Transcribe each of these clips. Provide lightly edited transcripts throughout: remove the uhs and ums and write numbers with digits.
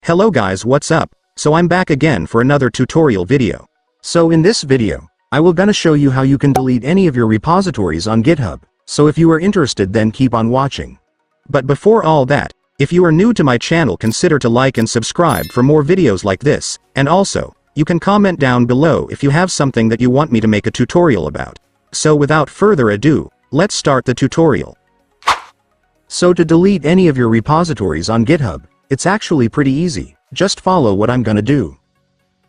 Hello guys, what's up? So I'm back again for another tutorial video. So in this video, I will gonna show you how you can delete any of your repositories on GitHub. So if you are interested, then keep on watching. But before all that, if you are new to my channel, consider to like and subscribe for more videos like this, and also, you can comment down below if you have something that you want me to make a tutorial about. So without further ado, let's start the tutorial. So to delete any of your repositories on GitHub, it's actually pretty easy. Just follow what I'm gonna do.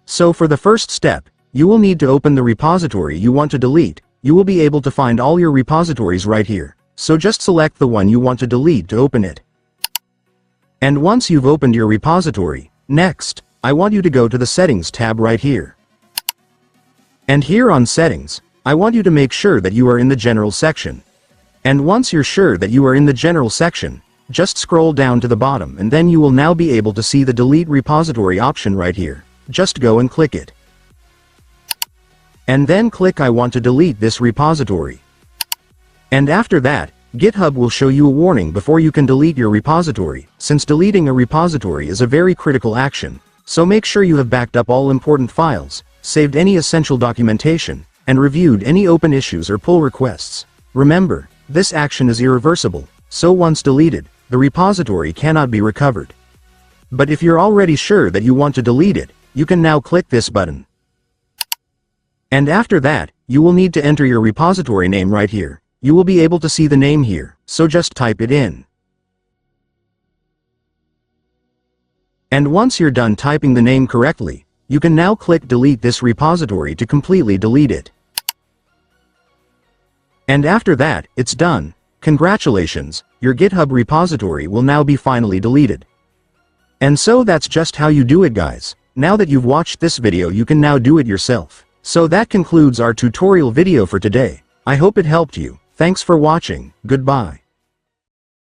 So for the first step, you will need to open the repository you want to delete. You will be able to find all your repositories right here. So just select the one you want to delete to open it. And once you've opened your repository, next, I want you to go to the Settings tab right here. And here on Settings, I want you to make sure that you are in the General section. And once you're sure that you are in the General section, just scroll down to the bottom and then you will now be able to see the Delete Repository option right here. Just go and click it. And then click I want to delete this repository. And after that, GitHub will show you a warning before you can delete your repository, since deleting a repository is a very critical action. So make sure you have backed up all important files, saved any essential documentation, and reviewed any open issues or pull requests. Remember, this action is irreversible, so once deleted, the repository cannot be recovered. But if you're already sure that you want to delete it, you can now click this button. And after that, you will need to enter your repository name right here. You will be able to see the name here, so just type it in. And once you're done typing the name correctly, you can now click Delete this repository to completely delete it. And after that, it's done. Congratulations, your GitHub repository will now be finally deleted. And so that's just how you do it, guys. Now that you've watched this video, you can now do it yourself. So that concludes our tutorial video for today. I hope it helped you. Thanks for watching. Goodbye.